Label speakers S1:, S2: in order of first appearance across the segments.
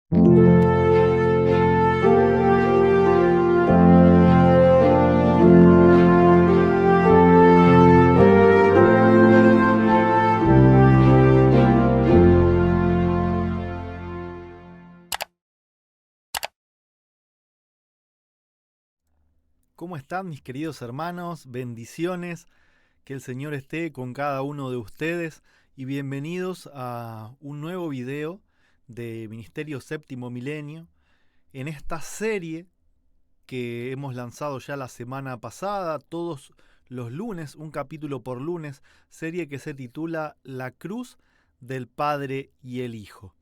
S1: ¿Cómo están mis queridos hermanos? Bendiciones, que el Señor esté con cada uno de ustedes y bienvenidos a un nuevo video de Ministerio Séptimo Milenio en esta serie que hemos lanzado ya la semana pasada, todos los lunes, un capítulo por lunes, serie que se titula La Cruz del Padre y el Hijo.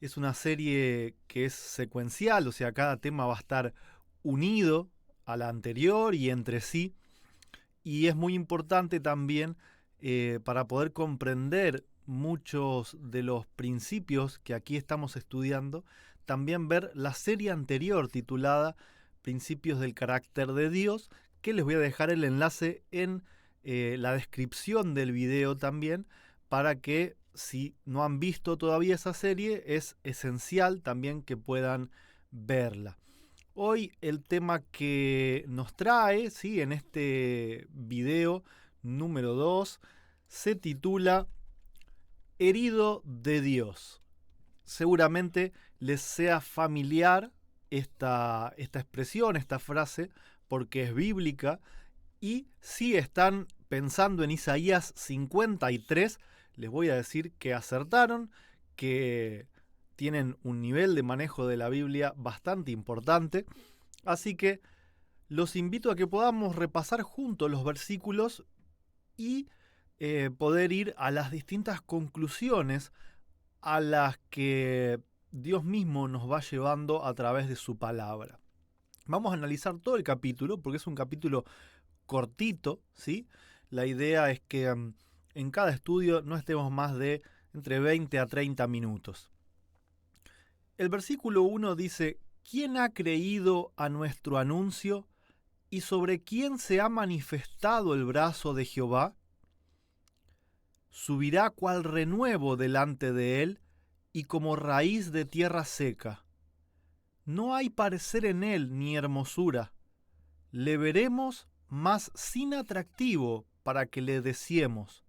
S1: Es una serie que es secuencial, o sea, cada tema va a estar unido a la anterior y entre sí. Y es muy importante también para poder comprender muchos de los principios que aquí estamos estudiando, también ver la serie anterior titulada Principios del Carácter de Dios, que les voy a dejar el enlace en la descripción del video también, para que si no han visto todavía esa serie, es esencial también que puedan verla. Hoy el tema que nos trae, ¿sí?, en este video número 2 se titula Herido de Dios. Seguramente les sea familiar esta expresión, esta frase, porque es bíblica. Y si están pensando en Isaías 53, les voy a decir que acertaron, que tienen un nivel de manejo de la Biblia bastante importante. Así que los invito a que podamos repasar juntos los versículos y poder ir a las distintas conclusiones a las que Dios mismo nos va llevando a través de su palabra. Vamos a analizar todo el capítulo porque es un capítulo cortito, ¿sí? La idea es que en cada estudio no estemos más de entre 20 a 30 minutos. El versículo 1 dice: ¿Quién ha creído a nuestro anuncio y sobre quién se ha manifestado el brazo de Jehová? Subirá cual renuevo delante de él y como raíz de tierra seca. No hay parecer en él ni hermosura. Le veremos, mas sin atractivo para que le deseemos.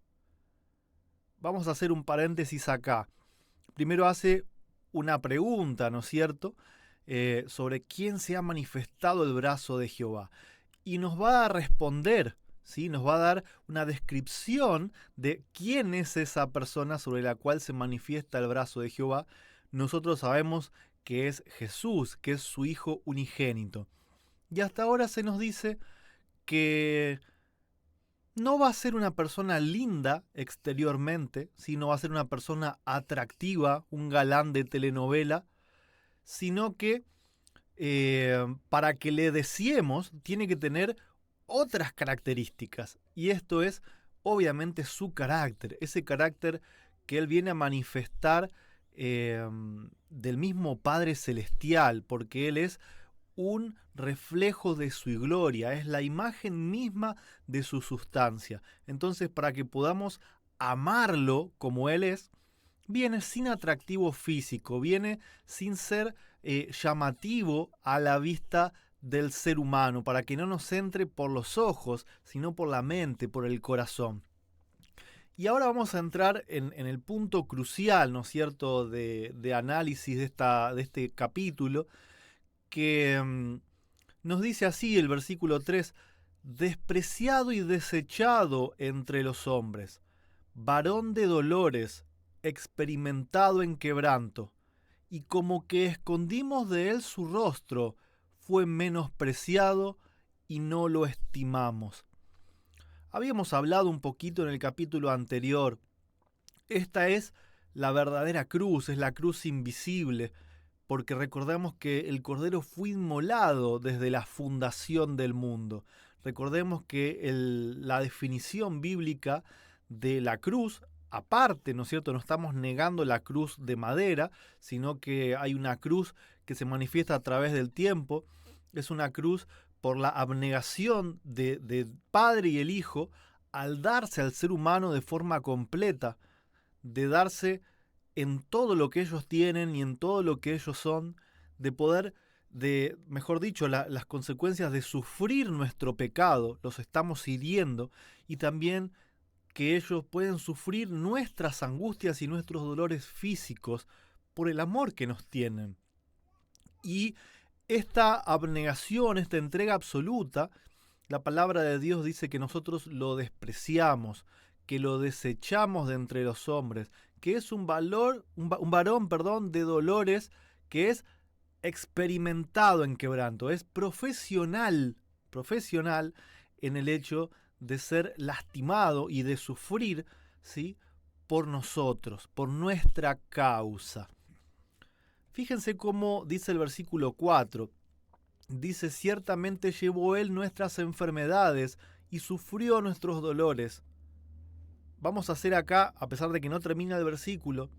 S1: Vamos a hacer un paréntesis acá. Primero hace una pregunta, ¿no es cierto?, sobre quién se ha manifestado el brazo de Jehová. Y nos va a responder, ¿sí? Nos va a dar una descripción de quién es esa persona sobre la cual se manifiesta el brazo de Jehová. Nosotros sabemos que es Jesús, que es su Hijo unigénito. Y hasta ahora se nos dice que no va a ser una persona linda exteriormente, sino va a ser una persona atractiva, un galán de telenovela, sino que para que le deseemos tiene que tener otras características. Y esto es obviamente su carácter, ese carácter que él viene a manifestar del mismo Padre Celestial, porque él es un reflejo de su gloria, es la imagen misma de su sustancia. Entonces, para que podamos amarlo como él es, viene sin atractivo físico, viene sin ser llamativo a la vista del ser humano, para que no nos entre por los ojos, sino por la mente, por el corazón. Y ahora vamos a entrar en el punto crucial, ¿no es cierto?, de análisis de este capítulo, que nos dice así el versículo 3: despreciado y desechado entre los hombres, varón de dolores, experimentado en quebranto, y como que escondimos de él su rostro, fue menospreciado y no lo estimamos. Habíamos hablado un poquito en el capítulo anterior. Esta es la verdadera cruz, es la cruz invisible, porque recordemos que el Cordero fue inmolado desde la fundación del mundo. Recordemos que la definición bíblica de la cruz, aparte, ¿no es cierto?, no estamos negando la cruz de madera, sino que hay una cruz que se manifiesta a través del tiempo. Es una cruz por la abnegación de Padre y el Hijo al darse al ser humano de forma completa, de darse en todo lo que ellos tienen y en todo lo que ellos son, de poder, mejor dicho, las consecuencias de sufrir nuestro pecado, los estamos hiriendo, y también que ellos pueden sufrir nuestras angustias y nuestros dolores físicos por el amor que nos tienen. Y esta abnegación, esta entrega absoluta, la palabra de Dios dice que nosotros lo despreciamos, que lo desechamos de entre los hombres, que es un varón, de dolores, que es experimentado en quebranto, es profesional en el hecho de ser lastimado y de sufrir, ¿sí?, por nosotros, por nuestra causa. Fíjense cómo dice el versículo 4. Dice: ciertamente llevó él nuestras enfermedades y sufrió nuestros dolores. Vamos a hacer acá, a pesar de que no termina el versículo,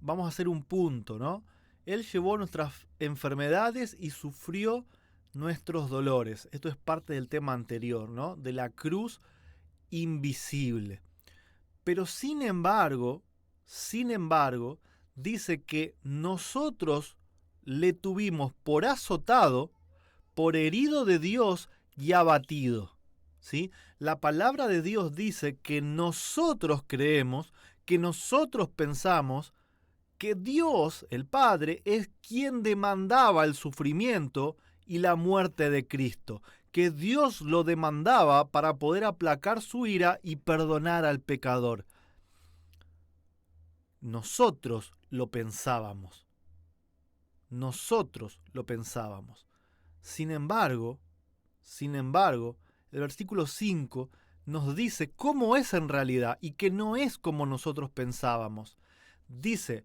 S1: vamos a hacer un punto, ¿no? Él llevó nuestras enfermedades y sufrió nuestros dolores. Esto es parte del tema anterior, ¿no? De la cruz invisible. Pero sin embargo, dice que nosotros le tuvimos por azotado, por herido de Dios y abatido. ¿Sí? La palabra de Dios dice que nosotros creemos, que nosotros pensamos que Dios, el Padre, es quien demandaba el sufrimiento y la muerte de Cristo, que Dios lo demandaba para poder aplacar su ira y perdonar al pecador. Nosotros lo pensábamos. Sin embargo, el versículo 5 nos dice cómo es en realidad y que no es como nosotros pensábamos. Dice: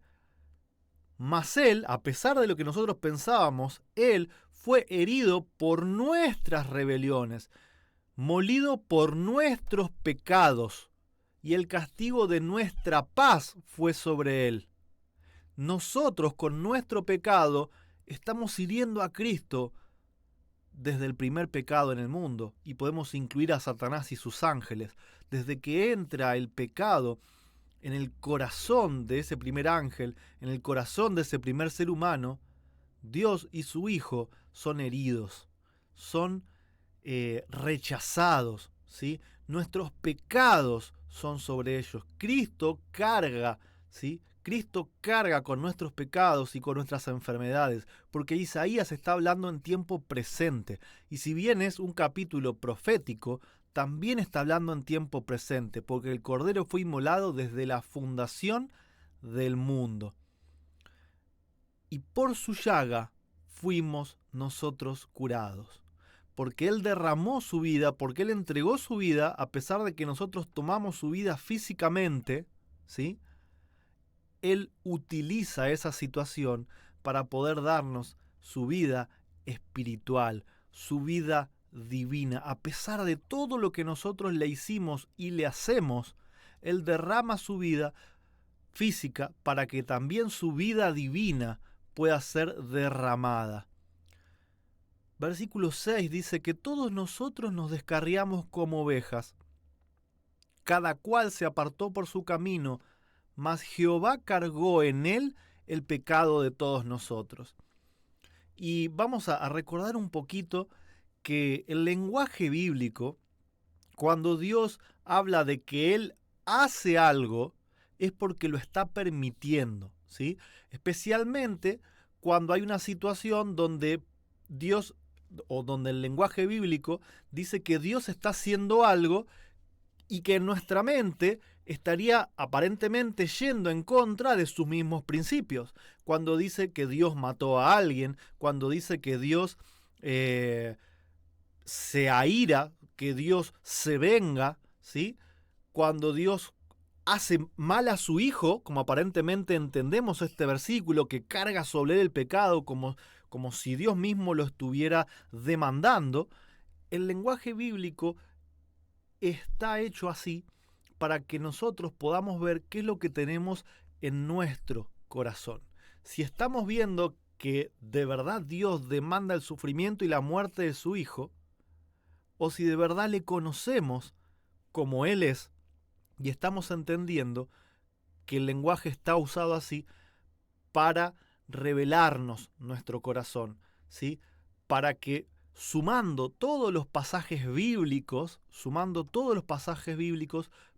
S1: mas él, a pesar de lo que nosotros pensábamos, él fue herido por nuestras rebeliones, molido por nuestros pecados, y el castigo de nuestra paz fue sobre él. Nosotros, con nuestro pecado, estamos hiriendo a Cristo desde el primer pecado en el mundo, y podemos incluir a Satanás y sus ángeles. Desde que entra el pecado en el corazón de ese primer ángel, en el corazón de ese primer ser humano, Dios y su Hijo son heridos, son rechazados, ¿sí? Nuestros pecados son sobre ellos. Cristo carga, ¿sí? Cristo carga con nuestros pecados y con nuestras enfermedades, porque Isaías está hablando en tiempo presente. Y si bien es un capítulo profético, también está hablando en tiempo presente, porque el Cordero fue inmolado desde la fundación del mundo. Y por su llaga fuimos nosotros curados. Porque Él derramó su vida, porque Él entregó su vida, a pesar de que nosotros tomamos su vida físicamente, ¿sí? Él utiliza esa situación para poder darnos su vida espiritual, su vida divina. A pesar de todo lo que nosotros le hicimos y le hacemos, Él derrama su vida física para que también su vida divina pueda ser derramada. Versículo 6 dice que todos nosotros nos descarriamos como ovejas. Cada cual se apartó por su camino, mas Jehová cargó en él el pecado de todos nosotros. Y vamos a recordar un poquito que el lenguaje bíblico, cuando Dios habla de que Él hace algo, es porque lo está permitiendo, ¿sí? Especialmente cuando hay una situación donde Dios, o donde el lenguaje bíblico dice que Dios está haciendo algo y que en nuestra mente estaría aparentemente yendo en contra de sus mismos principios. Cuando dice que Dios mató a alguien, cuando dice que Dios se aira, que Dios se venga, ¿sí? Cuando Dios hace mal a su hijo, como aparentemente entendemos este versículo, que carga sobre él el pecado como si Dios mismo lo estuviera demandando, el lenguaje bíblico está hecho así para que nosotros podamos ver qué es lo que tenemos en nuestro corazón. Si estamos viendo que de verdad Dios demanda el sufrimiento y la muerte de su hijo, o si de verdad le conocemos como Él es, y estamos entendiendo que el lenguaje está usado así para revelarnos nuestro corazón, ¿sí? Para que sumando todos los pasajes bíblicos,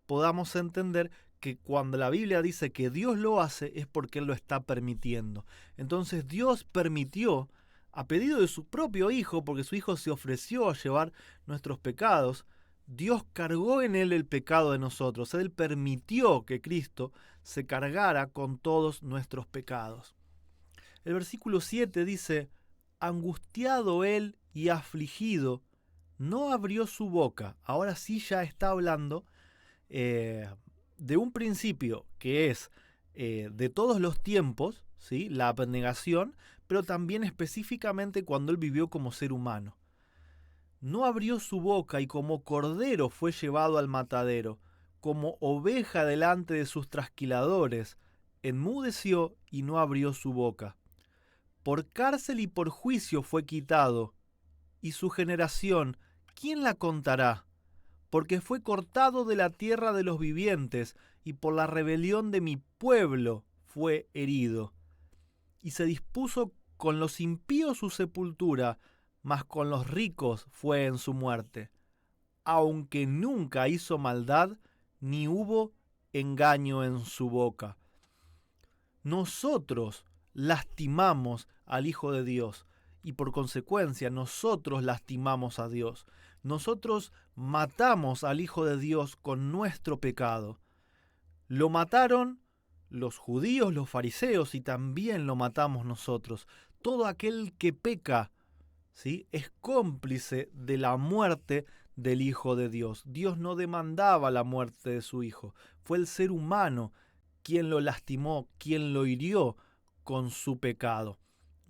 S1: podamos entender que cuando la Biblia dice que Dios lo hace es porque Él lo está permitiendo. Entonces Dios permitió, a pedido de su propio Hijo, porque su Hijo se ofreció a llevar nuestros pecados, Dios cargó en Él el pecado de nosotros. Él permitió que Cristo se cargara con todos nuestros pecados. El versículo 7 dice, angustiado Él y afligido, no abrió su boca. Ahora sí ya está hablando de un principio que es de todos los tiempos, ¿sí? La abnegación, pero también específicamente cuando Él vivió como ser humano. No abrió su boca y como cordero fue llevado al matadero, como oveja delante de sus trasquiladores, enmudeció y no abrió su boca. Por cárcel y por juicio fue quitado, y su generación, ¿quién la contará? Porque fue cortado de la tierra de los vivientes, y por la rebelión de mi pueblo fue herido. Y se dispuso con los impíos su sepultura, mas con los ricos fue en su muerte. Aunque nunca hizo maldad, ni hubo engaño en su boca. Nosotros lastimamos al Hijo de Dios y por consecuencia nosotros lastimamos a Dios. Nosotros matamos al Hijo de Dios con nuestro pecado. Lo mataron los judíos, los fariseos, y también lo matamos nosotros. Todo aquel que peca, ¿sí?, es cómplice de la muerte del Hijo de Dios. Dios no demandaba la muerte de su Hijo. Fue el ser humano quien lo lastimó, quien lo hirió con su pecado.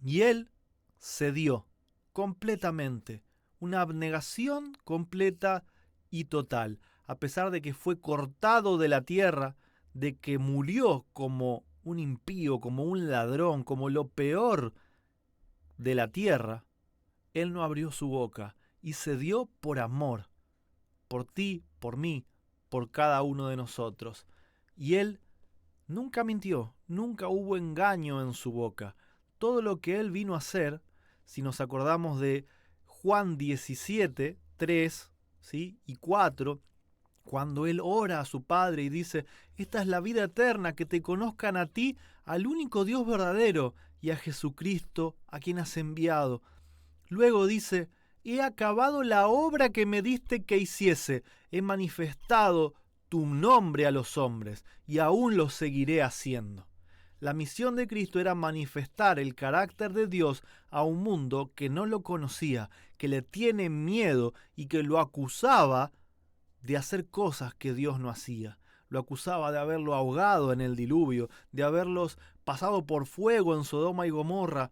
S1: Y Él cedió completamente, una abnegación completa y total, a pesar de que fue cortado de la tierra, de que murió como un impío, como un ladrón, como lo peor de la tierra. Él no abrió su boca y cedió por amor, por ti, por mí, por cada uno de nosotros. Y Él nunca mintió, nunca hubo engaño en su boca. Todo lo que Él vino a hacer, si nos acordamos de Juan 17, 3, ¿sí?, y 4, cuando Él ora a su Padre y dice, esta es la vida eterna, que te conozcan a ti, al único Dios verdadero, y a Jesucristo, a quien has enviado. Luego dice, he acabado la obra que me diste que hiciese, he manifestado tu nombre a los hombres, y aún lo seguiré haciendo. La misión de Cristo era manifestar el carácter de Dios a un mundo que no lo conocía, que le tiene miedo y que lo acusaba de hacer cosas que Dios no hacía. Lo acusaba de haberlo ahogado en el diluvio, de haberlos pasado por fuego en Sodoma y Gomorra,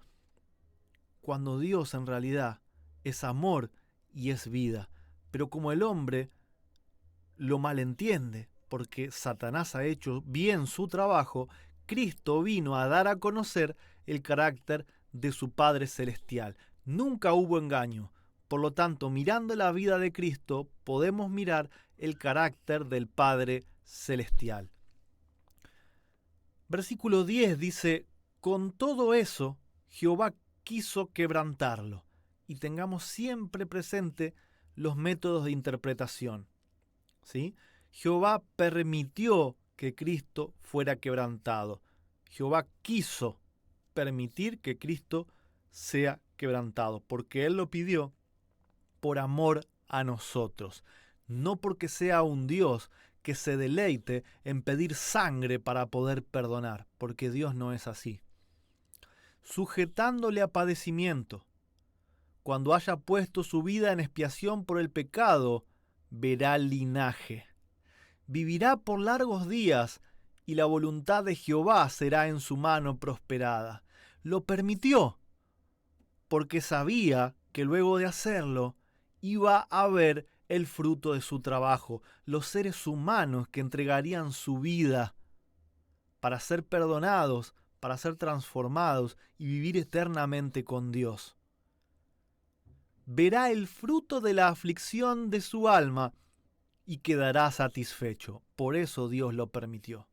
S1: cuando Dios en realidad es amor y es vida. Pero como el hombre lo malentiende, porque Satanás ha hecho bien su trabajo, Cristo vino a dar a conocer el carácter de su Padre Celestial. Nunca hubo engaño. Por lo tanto, mirando la vida de Cristo, podemos mirar el carácter del Padre Celestial. Versículo 10 dice, con todo eso, Jehová quiso quebrantarlo. Y tengamos siempre presente los métodos de interpretación, ¿sí? Jehová permitió que Cristo fuera quebrantado. Jehová quiso permitir que Cristo sea quebrantado, porque Él lo pidió por amor a nosotros, no porque sea un Dios que se deleite en pedir sangre para poder perdonar, porque Dios no es así. Sujetándole a padecimiento, cuando haya puesto su vida en expiación por el pecado, verá linaje. Vivirá por largos días, y la voluntad de Jehová será en su mano prosperada. Lo permitió, porque sabía que luego de hacerlo, iba a ver el fruto de su trabajo, los seres humanos que entregarían su vida para ser perdonados, para ser transformados y vivir eternamente con Dios. Verá el fruto de la aflicción de su alma y quedará satisfecho. Por eso Dios lo permitió.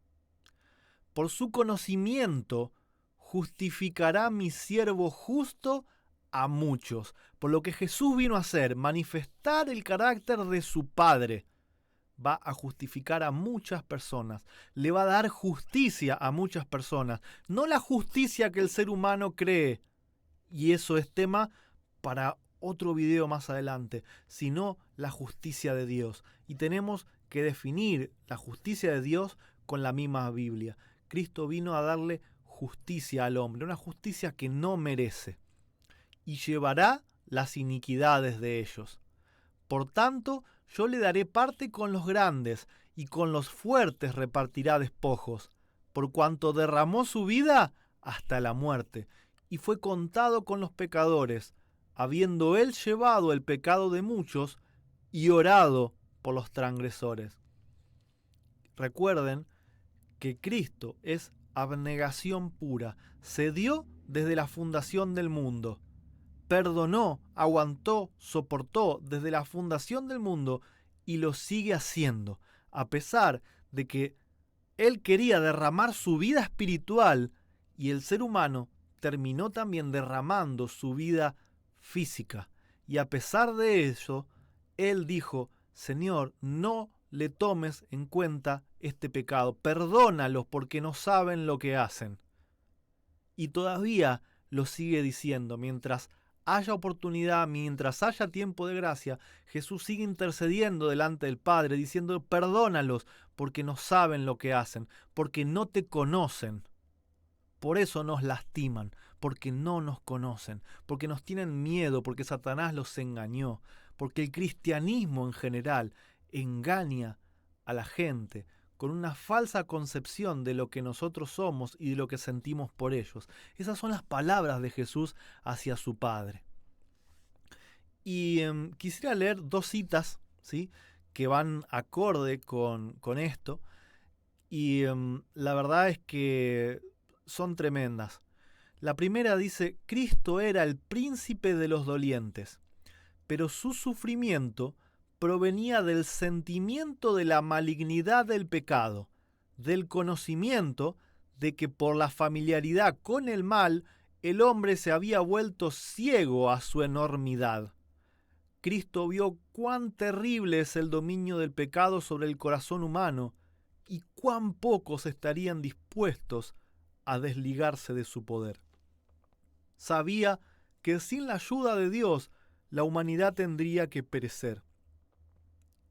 S1: Por su conocimiento justificará mi siervo justo a muchos. Por lo que Jesús vino a hacer, manifestar el carácter de su Padre. Va a justificar a muchas personas, le va a dar justicia a muchas personas, no la justicia que el ser humano cree, y eso es tema para otro video más adelante, sino la justicia de Dios. Y tenemos que definir la justicia de Dios con la misma Biblia. Cristo vino a darle justicia al hombre, una justicia que no merece, y llevará las iniquidades de ellos. Por tanto, yo le daré parte con los grandes, y con los fuertes repartirá despojos, por cuanto derramó su vida hasta la muerte, y fue contado con los pecadores, habiendo él llevado el pecado de muchos y orado por los transgresores. Recuerden que Cristo es abnegación pura, se dio desde la fundación del mundo. Perdonó, aguantó, soportó desde la fundación del mundo y lo sigue haciendo, a pesar de que Él quería derramar su vida espiritual y el ser humano terminó también derramando su vida física. Y a pesar de eso, Él dijo, Señor, no le tomes en cuenta este pecado, perdónalos porque no saben lo que hacen. Y todavía lo sigue diciendo, mientras haya oportunidad, mientras haya tiempo de gracia, Jesús sigue intercediendo delante del Padre, diciendo, perdónalos, porque no saben lo que hacen, porque no te conocen. Por eso nos lastiman, porque no nos conocen, porque nos tienen miedo, porque Satanás los engañó, porque el cristianismo en general engaña a la gente con una falsa concepción de lo que nosotros somos y de lo que sentimos por ellos. Esas son las palabras de Jesús hacia su Padre. Y quisiera leer dos citas, ¿sí?, que van acorde con esto. Y la verdad es que son tremendas. La primera dice, Cristo era el príncipe de los dolientes, pero su sufrimiento provenía del sentimiento de la malignidad del pecado, del conocimiento de que por la familiaridad con el mal, el hombre se había vuelto ciego a su enormidad. Cristo vio cuán terrible es el dominio del pecado sobre el corazón humano y cuán pocos estarían dispuestos a desligarse de su poder. Sabía que sin la ayuda de Dios, la humanidad tendría que perecer.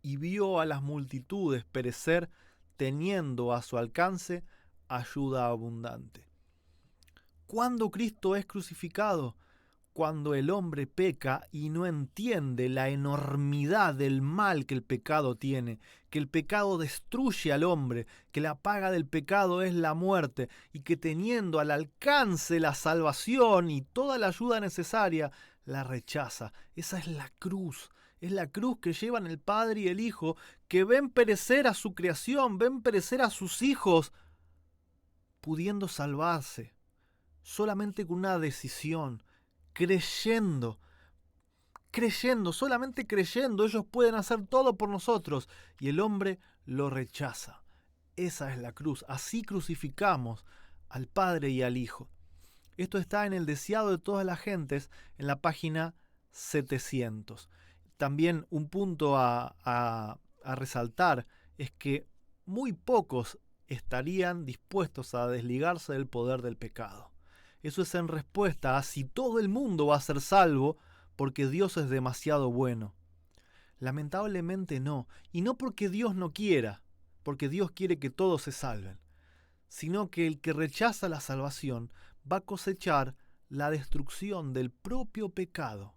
S1: Y vio a las multitudes perecer teniendo a su alcance ayuda abundante. ¿Cuándo Cristo es crucificado? Cuando el hombre peca y no entiende la enormidad del mal que el pecado tiene, que el pecado destruye al hombre, que la paga del pecado es la muerte y que teniendo al alcance la salvación y toda la ayuda necesaria, la rechaza. Esa es la cruz. Es la cruz que llevan el Padre y el Hijo, que ven perecer a su creación, ven perecer a sus hijos, pudiendo salvarse, solamente con una decisión, creyendo, solamente creyendo, ellos pueden hacer todo por nosotros, y el hombre lo rechaza. Esa es la cruz, así crucificamos al Padre y al Hijo. Esto está en el Deseado de todas las gentes, en la página 700. También un punto a resaltar es que muy pocos estarían dispuestos a desligarse del poder del pecado. Eso es en respuesta a si todo el mundo va a ser salvo porque Dios es demasiado bueno. Lamentablemente no, y no porque Dios no quiera, porque Dios quiere que todos se salven, sino que el que rechaza la salvación va a cosechar la destrucción del propio pecado.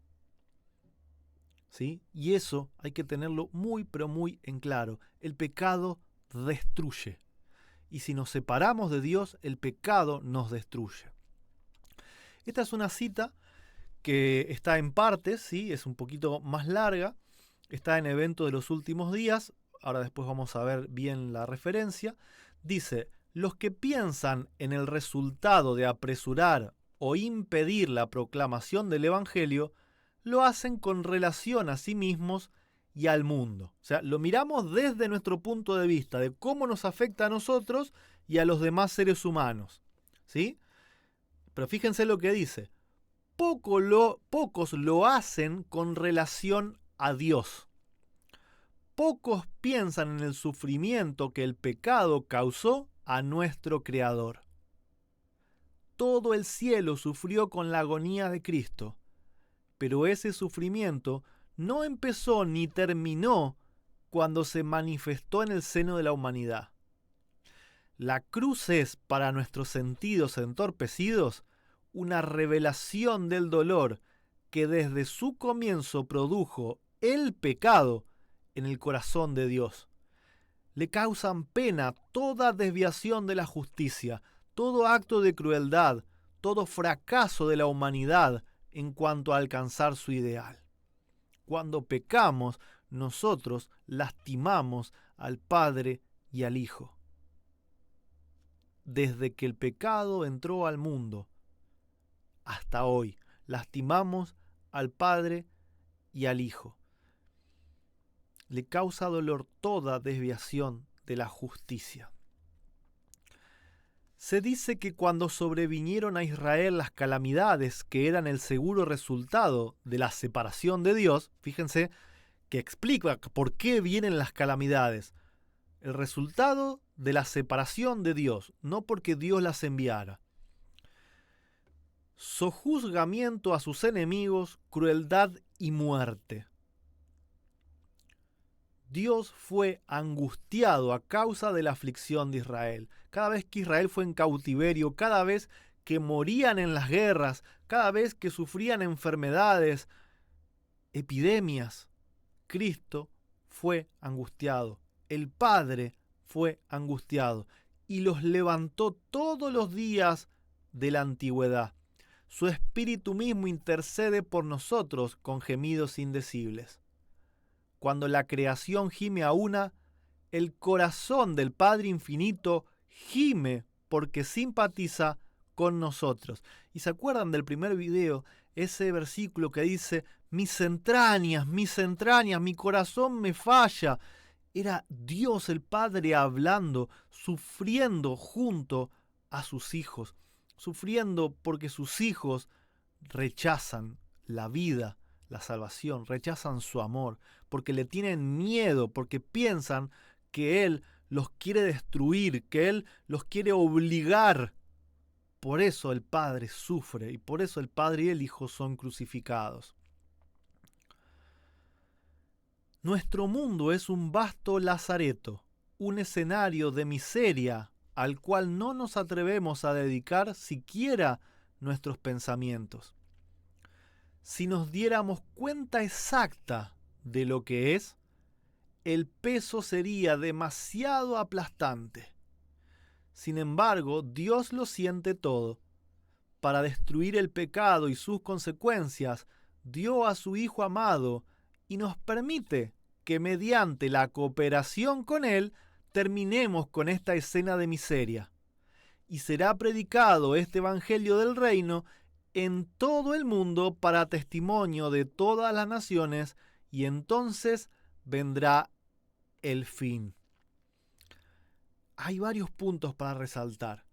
S1: ¿Sí? Y eso hay que tenerlo muy, pero muy en claro. El pecado destruye. Y si nos separamos de Dios, el pecado nos destruye. Esta es una cita que está en partes, ¿sí? Es un poquito más larga. Está en Evento de los Últimos Días. Ahora después vamos a ver bien la referencia. Dice, los que piensan en el resultado de apresurar o impedir la proclamación del Evangelio, lo hacen con relación a sí mismos y al mundo. O sea, lo miramos desde nuestro punto de vista, de cómo nos afecta a nosotros y a los demás seres humanos. ¿Sí? Pero fíjense lo que dice. Pocos lo hacen con relación a Dios. Pocos piensan en el sufrimiento que el pecado causó a nuestro Creador. Todo el cielo sufrió con la agonía de Cristo, pero ese sufrimiento no empezó ni terminó cuando se manifestó en el seno de la humanidad. La cruz es, para nuestros sentidos entorpecidos, una revelación del dolor que desde su comienzo produjo el pecado en el corazón de Dios. Le causan pena toda desviación de la justicia, todo acto de crueldad, todo fracaso de la humanidad en cuanto a alcanzar su ideal. Cuando pecamos, nosotros lastimamos al Padre y al Hijo. Desde que el pecado entró al mundo hasta hoy, lastimamos al Padre y al Hijo. Le causa dolor toda desviación de la justicia. Se dice que cuando sobrevinieron a Israel las calamidades que eran el seguro resultado de la separación de Dios, fíjense que explica por qué vienen las calamidades. El resultado de la separación de Dios, no porque Dios las enviara. Sojuzgamiento a sus enemigos, crueldad y muerte. Dios fue angustiado a causa de la aflicción de Israel. Cada vez que Israel fue en cautiverio, cada vez que morían en las guerras, cada vez que sufrían enfermedades, epidemias, Cristo fue angustiado. El Padre fue angustiado y los levantó todos los días de la antigüedad. Su Espíritu mismo intercede por nosotros con gemidos indecibles. Cuando la creación gime a una, el corazón del Padre Infinito gime porque simpatiza con nosotros. ¿Y se acuerdan del primer video? Ese versículo que dice, mis entrañas, mi corazón me falla. Era Dios el Padre hablando, sufriendo junto a sus hijos. Sufriendo porque sus hijos rechazan la vida, la salvación, rechazan su amor, porque le tienen miedo, porque piensan que Él los quiere destruir, que Él los quiere obligar. Por eso el Padre sufre y por eso el Padre y el Hijo son crucificados. Nuestro mundo es un vasto lazareto, un escenario de miseria al cual no nos atrevemos a dedicar siquiera nuestros pensamientos. Si nos diéramos cuenta exacta de lo que es, el peso sería demasiado aplastante. Sin embargo, Dios lo siente todo. Para destruir el pecado y sus consecuencias, dio a su Hijo amado y nos permite que mediante la cooperación con Él terminemos con esta escena de miseria. Y será predicado este Evangelio del Reino en todo el mundo para testimonio de todas las naciones, y entonces vendrá el fin. Hay varios puntos para resaltar.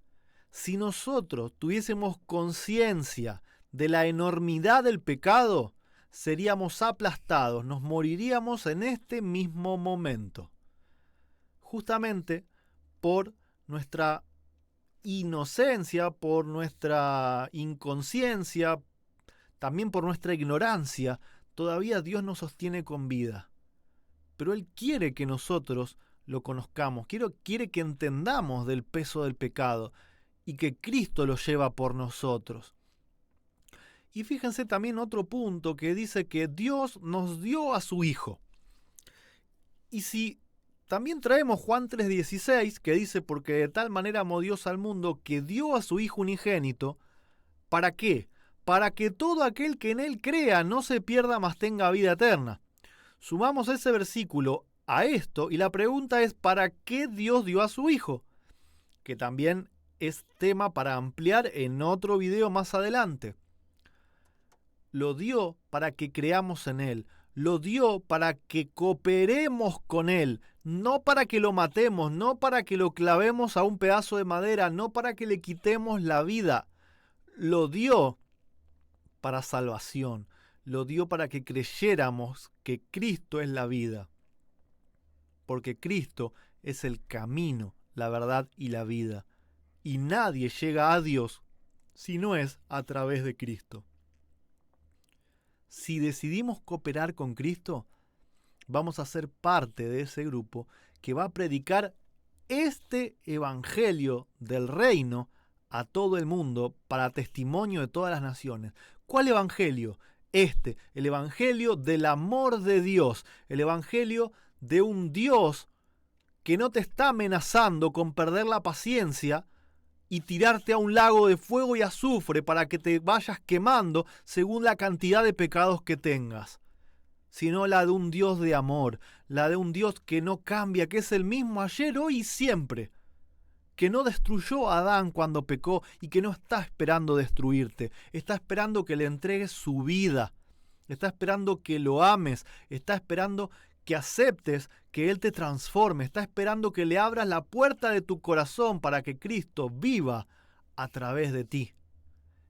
S1: Si nosotros tuviésemos conciencia de la enormidad del pecado, seríamos aplastados, nos moriríamos en este mismo momento. Justamente por nuestra inocencia, por nuestra inconsciencia, también por nuestra ignorancia, todavía Dios nos sostiene con vida. Pero Él quiere que nosotros lo conozcamos, quiere que entendamos del peso del pecado y que Cristo lo lleva por nosotros. Y fíjense también otro punto que dice que Dios nos dio a su Hijo. Y si también traemos Juan 3:16, que dice, porque de tal manera amó Dios al mundo que dio a su Hijo unigénito, ¿para qué? Para que todo aquel que en Él crea no se pierda, mas tenga vida eterna. Sumamos ese versículo a esto y la pregunta es, ¿para qué Dios dio a su Hijo? Que también es tema para ampliar en otro video más adelante. Lo dio para que creamos en Él. lo dio para que cooperemos con Él, no para que lo matemos, no para que lo clavemos a un pedazo de madera, no para que le quitemos la vida. Lo dio para salvación, lo dio para que creyéramos que Cristo es la vida, porque Cristo es el camino, la verdad y la vida, y nadie llega a Dios si no es a través de Cristo. Si decidimos cooperar con Cristo, vamos a ser parte de ese grupo que va a predicar este evangelio del reino a todo el mundo para testimonio de todas las naciones. ¿Cuál evangelio? El evangelio del amor de Dios, el evangelio de un Dios que no te está amenazando con perder la paciencia y tirarte a un lago de fuego y azufre para que te vayas quemando según la cantidad de pecados que tengas, sino la de un Dios de amor, la de un Dios que no cambia, que es el mismo ayer, hoy y siempre, que no destruyó a Adán cuando pecó y que no está esperando destruirte, está esperando que le entregues su vida, está esperando que lo ames, está esperando que aceptes que Él te transforme, está esperando que le abras la puerta de tu corazón para que Cristo viva a través de ti.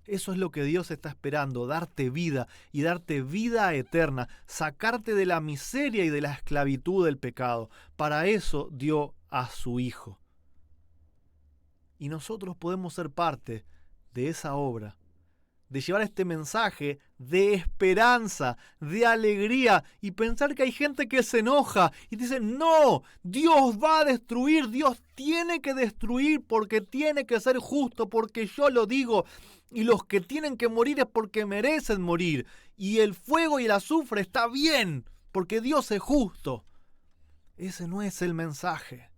S1: Eso es lo que Dios está esperando, darte vida y darte vida eterna, sacarte de la miseria y de la esclavitud del pecado. Para eso dio a su Hijo. Y nosotros podemos ser parte de esa obra, de llevar este mensaje de esperanza, de alegría, y pensar que hay gente que se enoja y dice, no, Dios va a destruir, Dios tiene que destruir porque tiene que ser justo, porque yo lo digo, y los que tienen que morir es porque merecen morir, y el fuego y el azufre está bien, porque Dios es justo. Ese no es el mensaje.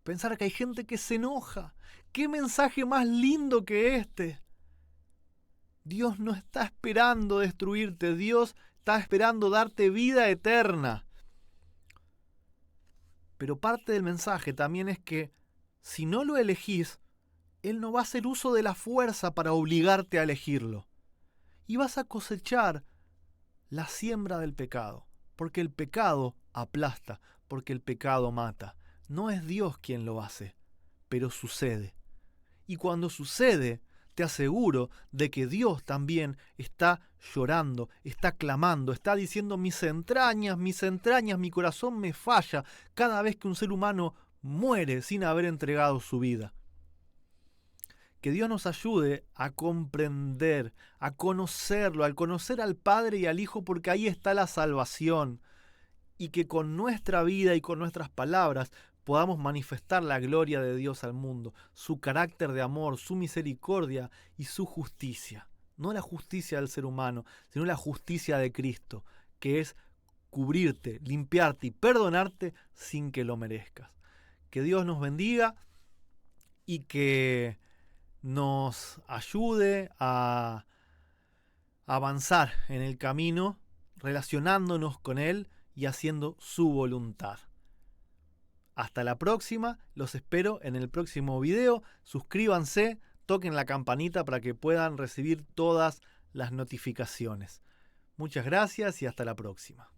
S1: Pensar que hay gente que se enoja. ¿Qué mensaje más lindo que este? Dios no está esperando destruirte, Dios está esperando darte vida eterna. Pero parte del mensaje también es que si no lo elegís, Él no va a hacer uso de la fuerza para obligarte a elegirlo. Y vas a cosechar la siembra del pecado, porque el pecado aplasta, porque el pecado mata. No es Dios quien lo hace, pero sucede. Y cuando sucede, te aseguro de que Dios también está llorando, está clamando, está diciendo mis entrañas, mi corazón me falla cada vez que un ser humano muere sin haber entregado su vida. Que Dios nos ayude a comprender, a conocerlo, al conocer al Padre y al Hijo, porque ahí está la salvación. Y que con nuestra vida y con nuestras palabras podamos manifestar la gloria de Dios al mundo, su carácter de amor, su misericordia y su justicia. No la justicia del ser humano, sino la justicia de Cristo, que es cubrirte, limpiarte y perdonarte sin que lo merezcas. Que Dios nos bendiga y que nos ayude a avanzar en el camino, relacionándonos con Él y haciendo su voluntad. Hasta la próxima, los espero en el próximo video. Suscríbanse, toquen la campanita para que puedan recibir todas las notificaciones. Muchas gracias y hasta la próxima.